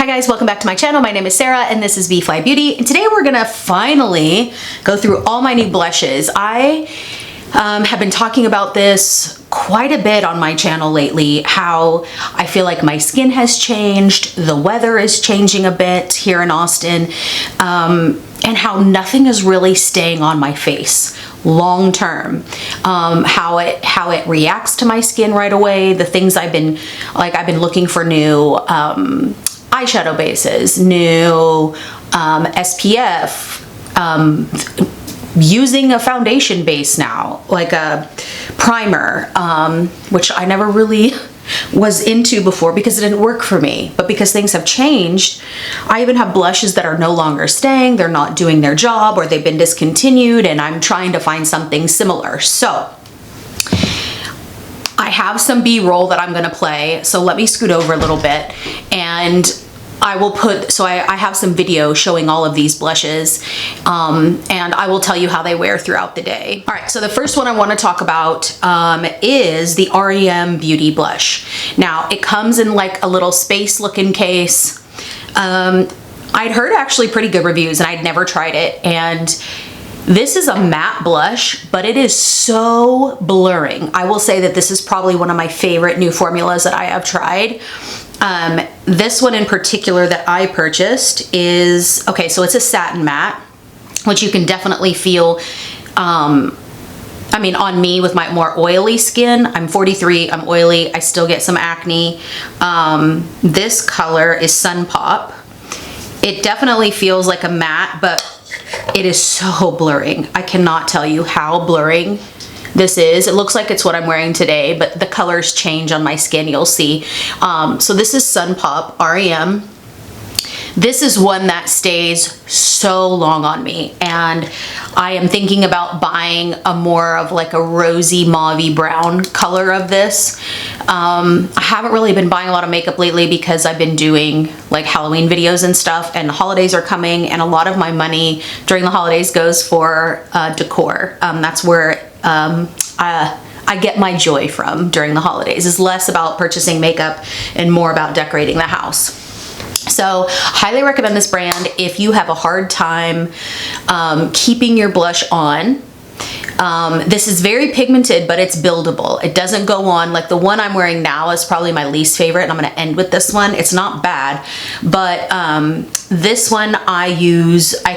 Hi guys, welcome back to my channel. My name is Sarah and this is B.fleye Beauty. And today we're gonna finally go through all my new blushes. I have been talking about this quite a bit on my channel lately, how I feel like my skin has changed, the weather is changing a bit here in Austin, and how nothing is really staying on my face long term. How it reacts to my skin right away, the things I've been looking for new eyeshadow bases, new SPF, using a foundation base now, like a primer, which I never really was into before because it didn't work for me. But because things have changed, I even have blushes that are no longer staying, they're not doing their job, or they've been discontinued, and I'm trying to find something similar. So I have some B-roll that I'm gonna play, so let me scoot over a little bit, and I will put, so I have some video showing all of these blushes, and I will tell you how they wear throughout the day. All right, so the first one I want to talk about is the R.E.M. Beauty Blush. Now, it comes in like a little space looking case. I'd heard actually pretty good reviews, and I'd never tried it, and this is a matte blush, but it is so blurring. I will say that this is probably one of my favorite new formulas that I have tried. This one in particular that I purchased is, okay, so it's a satin matte, which you can definitely feel, I mean, on me with my more oily skin. I'm 43, I'm oily, I still get some acne. This color is Sun Pop. It definitely feels like a matte, but it is so blurring. I cannot tell you how blurring this is. It looks like it's what I'm wearing today, but the colors change on my skin, you'll see. So this is Sun Pop R.E.M. This is one that stays so long on me, and I am thinking about buying a more of like a rosy mauvey brown color of this. I haven't really been buying a lot of makeup lately because I've been doing like Halloween videos and stuff, and the holidays are coming, and a lot of my money during the holidays goes for decor. That's where I get my joy from during the holidays. It's less about purchasing makeup and more about decorating the house. So highly recommend this brand if you have a hard time keeping your blush on. This is very pigmented, but it's buildable. It doesn't go on, like the one I'm wearing now is probably my least favorite, and I'm gonna end with this one. It's not bad, but this one I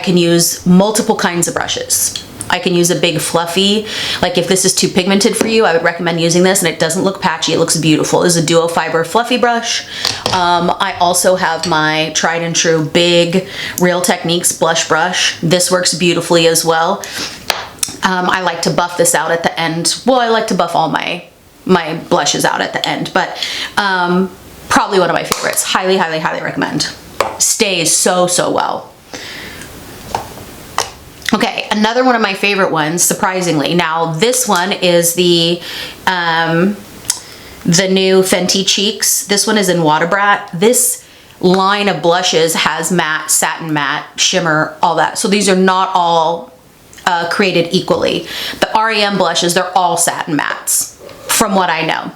can use multiple kinds of brushes. I can use a big fluffy, like if this is too pigmented for you, I would recommend using this, and it doesn't look patchy, it looks beautiful. This is a duo fiber fluffy brush. I also have my tried and true big Real Techniques blush brush. This works beautifully as well. I like to buff this out at the end. Well, I like to buff all my blushes out at the end, but probably one of my favorites. Highly, highly, highly recommend. Stays so, so well. Okay, another one of my favorite ones, surprisingly. Now, this one is the new Fenty Cheeks. This one is in Water Brat. This line of blushes has matte, satin matte, shimmer, all that. So these are not all created equally. The R.E.M. blushes, they're all satin mattes, from what I know.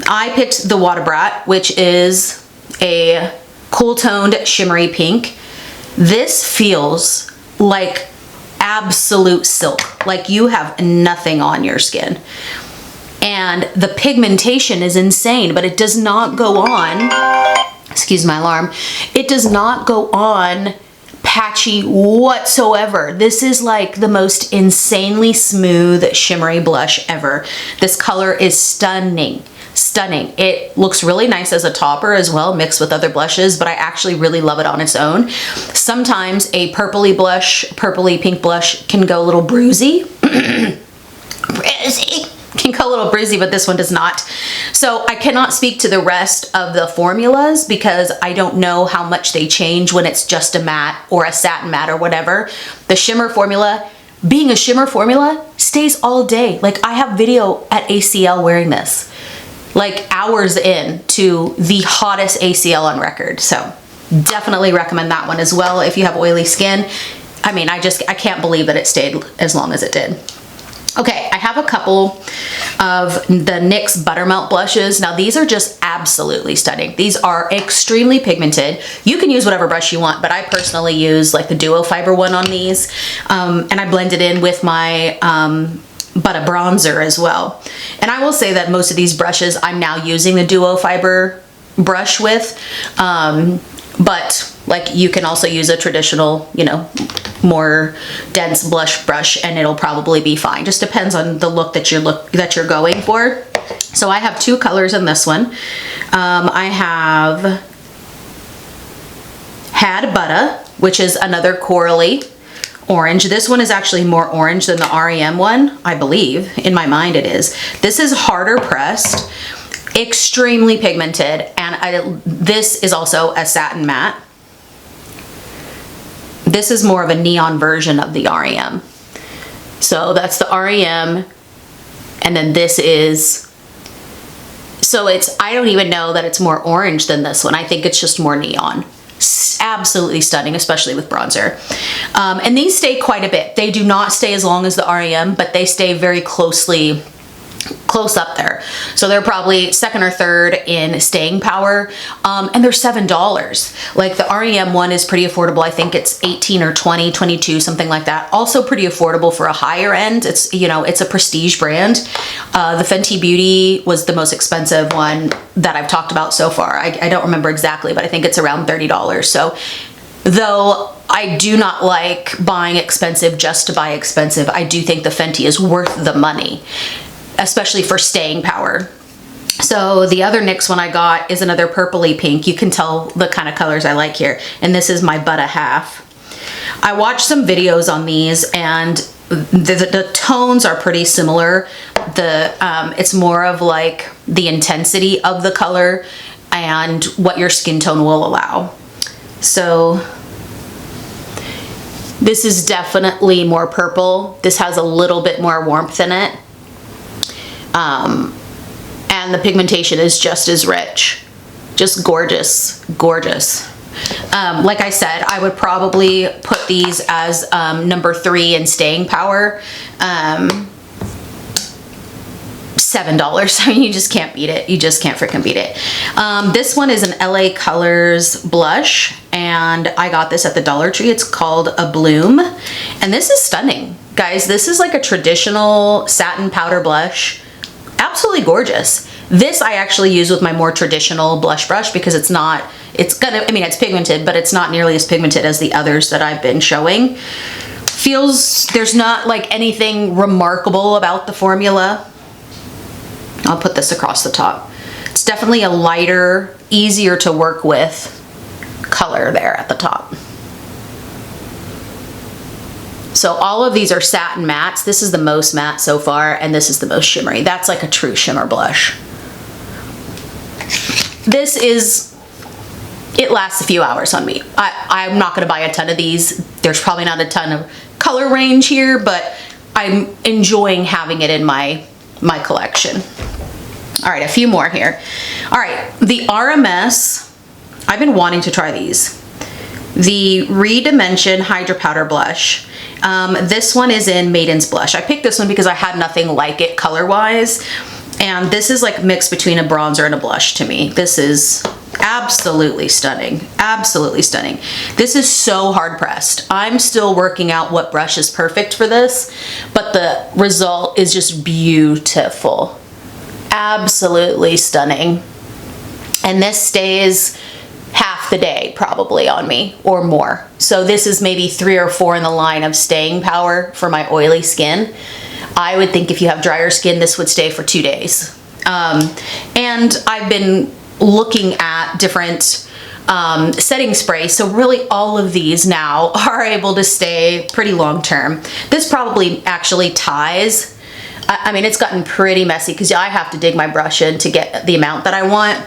I picked the Water Brat, which is a cool toned shimmery pink. This feels like absolute silk, like you have nothing on your skin, and the pigmentation is insane, but it does not go on, excuse my alarm, it does not go on patchy whatsoever. This is like the most insanely smooth shimmery blush ever. This color is stunning. Stunning. It looks really nice as a topper as well, mixed with other blushes, but I actually really love it on its own. Sometimes a purpley pink blush can go a little bruisey. Can go a little bruisey, but this one does not. So I cannot speak to the rest of the formulas because I don't know how much they change when it's just a matte or a satin matte or whatever. The shimmer formula, being a shimmer formula, stays all day. Like I have video at ACL wearing this, like hours in to the hottest ACL on record. So definitely recommend that one as well if you have oily skin. I mean, I can't believe that it stayed as long as it did. Okay, I have a couple of the NYX Buttermelt blushes. Now these are just absolutely stunning. These are extremely pigmented. You can use whatever brush you want, but I personally use like the duo fiber one on these. And I blend it in with my Butter bronzer as well. And I will say that most of these brushes I'm now using the duo fiber brush with. But like you can also use a traditional, you know, more dense blush brush and it'll probably be fine. Just depends on the look that you're going for. So I have two colors in this one. I have Had Butter, which is another corally orange. This one is actually more orange than the R.E.M one, I believe. In my mind it is. This is harder pressed, extremely pigmented, and this is also a satin matte. This is more of a neon version of the R.E.M. So that's the R.E.M. and then this is, so it's, I don't even know that it's more orange than this one. I think it's just more neon. Absolutely stunning, especially with bronzer. And these stay quite a bit. They do not stay as long as the R.E.M, but they stay very close up there. So they're probably second or third in staying power. And they're $7. Like the R.E.M one is pretty affordable. I think it's 18 or 20, 22, something like that. Also pretty affordable for a higher end. It's, you know, it's a prestige brand. The Fenty Beauty was the most expensive one that I've talked about so far. I don't remember exactly, but I think it's around $30. So though I do not like buying expensive just to buy expensive, I do think the Fenty is worth the money, especially for staying power. So the other NYX one I got is another purpley pink. You can tell the kind of colors I like here. And this is my Butter Half. I watched some videos on these and the tones are pretty similar. It's more of like the intensity of the color and what your skin tone will allow. So this is definitely more purple. This has a little bit more warmth in it. And the pigmentation is just as rich. Just gorgeous, gorgeous. Like I said, I would probably put these as number 3 in staying power. $7. I mean, you just can't beat it. You just can't freaking beat it. This one is an LA Colors blush, and I got this at the Dollar Tree. It's called A Bloom, and this is stunning. Guys, this is like a traditional satin powder blush. Absolutely gorgeous. This I actually use with my more traditional blush brush because it's pigmented, but it's not nearly as pigmented as the others that I've been showing. There's not like anything remarkable about the formula. I'll put this across the top. It's definitely a lighter, easier to work with color there at the top. So all of these are satin mattes. This is the most matte so far, and this is the most shimmery. That's like a true shimmer blush. It lasts a few hours on me. I'm not gonna buy a ton of these. There's probably not a ton of color range here, but I'm enjoying having it in my collection. All right, a few more here. All right, the RMS, I've been wanting to try these. The Redimension Hydra Powder Blush. This one is in Maiden's Blush. I picked this one because I had nothing like it color-wise. And this is like mixed between a bronzer and a blush to me. This is absolutely stunning. Absolutely stunning. This is so hard pressed. I'm still working out what brush is perfect for this, but the result is just beautiful. Absolutely stunning. And this stays half the day probably on me or more. So this is maybe 3 or 4 in the line of staying power for my oily skin. I would think if you have drier skin, this would stay for 2 days. And I've been looking at different setting sprays. So really all of these now are able to stay pretty long term. This probably actually ties. I mean, it's gotten pretty messy because I have to dig my brush in to get the amount that I want.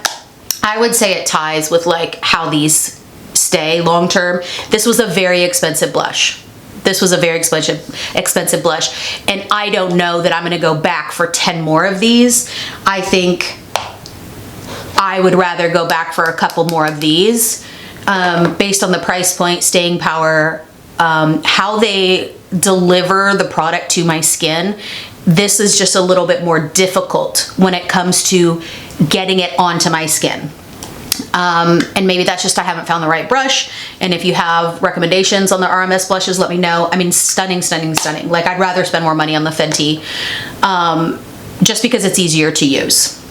I would say it ties with like how these stay long term. This was a very expensive blush. This was a very expensive blush, and I don't know that I'm gonna go back for 10 more of these. I think I would rather go back for a couple more of these based on the price point, staying power, how they deliver the product to my skin. this is just a little bit more difficult when it comes to getting it onto my skin. And maybe that's just I haven't found the right brush. And if you have recommendations on the RMS blushes, let me know. I mean, stunning, stunning, stunning. Like, I'd rather spend more money on the Fenty just because it's easier to use.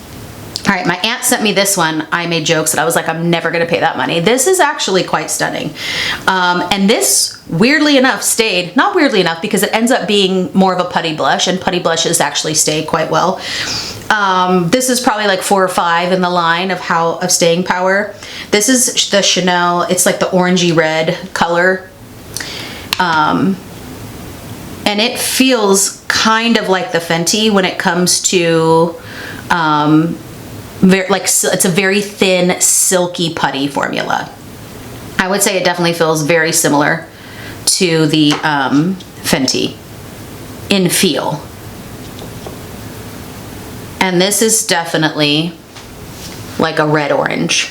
All right, my aunt sent me this one. I made jokes that I was like, I'm never gonna pay that money. This is actually quite stunning. And this, weirdly enough, stayed, not weirdly enough, because it ends up being more of a putty blush, and putty blushes actually stay quite well. This is probably like 4 or 5 in the line of staying power. This is the Chanel, it's like the orangey red color. And it feels kind of like the Fenty when it comes to, it's a very thin, silky putty formula. I would say it definitely feels very similar to the Fenty in feel. And this is definitely like a red orange,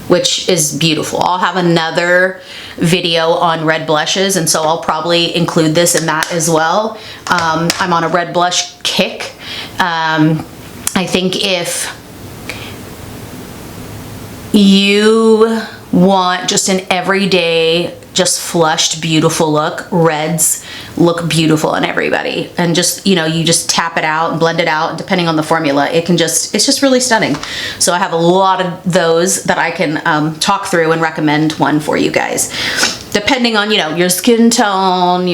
which is beautiful. I'll have another video on red blushes, and so I'll probably include this in that as well. I'm on a red blush kick. I think if you want just an everyday, just flushed, beautiful look, reds look beautiful on everybody. And just, you know, you just tap it out and blend it out, and depending on the formula, it's just really stunning. So I have a lot of those that I can talk through and recommend one for you guys. Depending on, you know, your skin tone,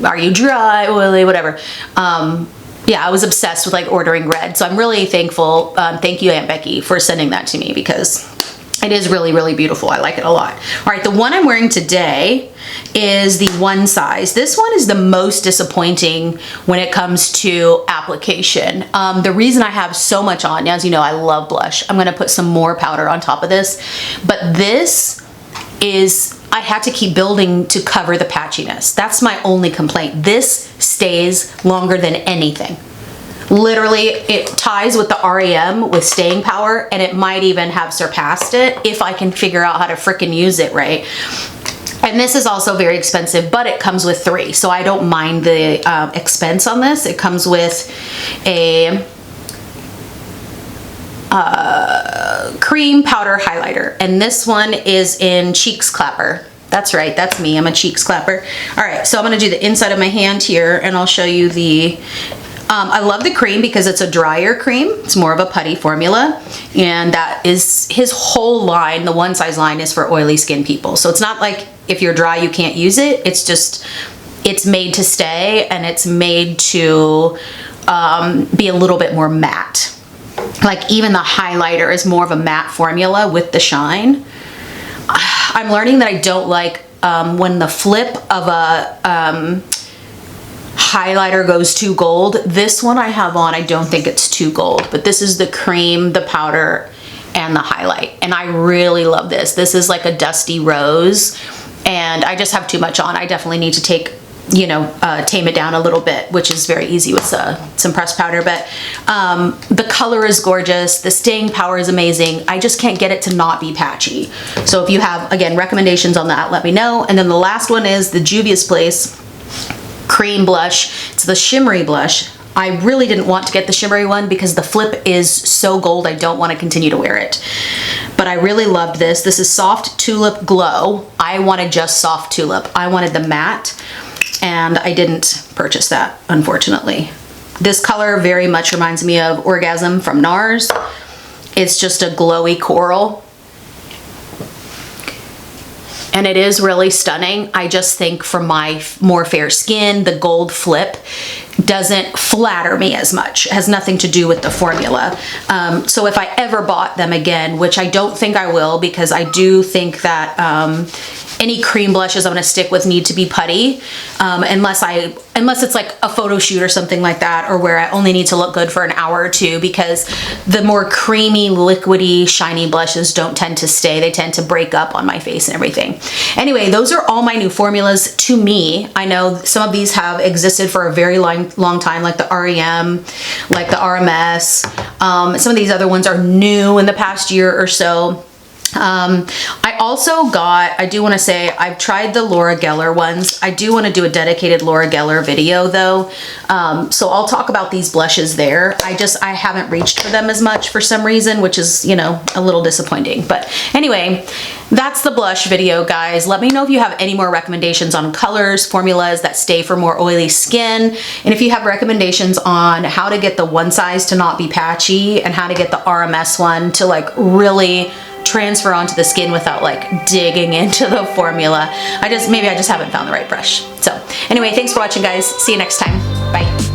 are you dry, oily, whatever. Yeah, I was obsessed with like ordering red. So I'm really thankful. Thank you, Aunt Becky, for sending that to me, because it is really, really beautiful. I like it a lot. All right, the one I'm wearing today is the one size. This one is the most disappointing when it comes to application. The reason I have so much on, as you know, I love blush. I'm gonna put some more powder on top of this, but this is, I had to keep building to cover the patchiness. That's my only complaint. This stays longer than anything. Literally, it ties with the R.E.M with staying power, and it might even have surpassed it if I can figure out how to frickin' use it right. And this is also very expensive, but it comes with 3, so I don't mind the expense on this. It comes with a cream powder highlighter, and this one is in Cheeks Clapper. That's right, that's me, I'm a Cheeks Clapper. All right, so I'm gonna do the inside of my hand here, and I'll show you the, I love the cream because it's a drier cream. It's more of a putty formula, and that is his whole line. The one size line is for oily skin people. So it's not like if you're dry, you can't use it. It's just, it's made to stay, and it's made to be a little bit more matte. Like even the highlighter is more of a matte formula with the shine. I'm learning that I don't like when the flip of a highlighter goes too gold. This one I have on, I don't think it's too gold, but this is the cream, the powder, and the highlight, and I really love this. This is like a dusty rose, and I just have too much on. I definitely need to take, you know, tame it down a little bit, which is very easy with some pressed powder, but the color is gorgeous. The staying power is amazing. I just can't get it to not be patchy. So if you have, again, recommendations on that, let me know. And then the last one is the Juvia's Place cream blush. It's the shimmery blush. I really didn't want to get the shimmery one because the flip is so gold, I don't want to continue to wear it. But I really loved this. This is Soft Tulip Glow. I wanted just Soft Tulip. I wanted the matte, and I didn't purchase that, unfortunately. This color very much reminds me of Orgasm from NARS. It's just a glowy coral, and it is really stunning. I just think for my more fair skin, the gold flip doesn't flatter me as much. It has nothing to do with the formula. So if I ever bought them again, which I don't think I will, because I do think that any cream blushes I'm gonna stick with need to be putty, unless it's like a photo shoot or something like that, or where I only need to look good for an hour or two, because the more creamy, liquidy, shiny blushes don't tend to stay. They tend to break up on my face and everything. Anyway, those are all my new formulas to me. I know some of these have existed for a very long time, like the R.E.M, like the RMS. Some of these other ones are new in the past year or so. I also got, I do want to say, I've tried the Laura Geller ones. I do want to do a dedicated Laura Geller video though. So I'll talk about these blushes there. I haven't reached for them as much for some reason, which is, you know, a little disappointing. But anyway, that's the blush video, guys. Let me know if you have any more recommendations on colors, formulas that stay for more oily skin. And if you have recommendations on how to get the one size to not be patchy and how to get the RMS one to like really transfer onto the skin without like digging into the formula. Maybe I just haven't found the right brush. So anyway, thanks for watching, guys. See you next time. Bye.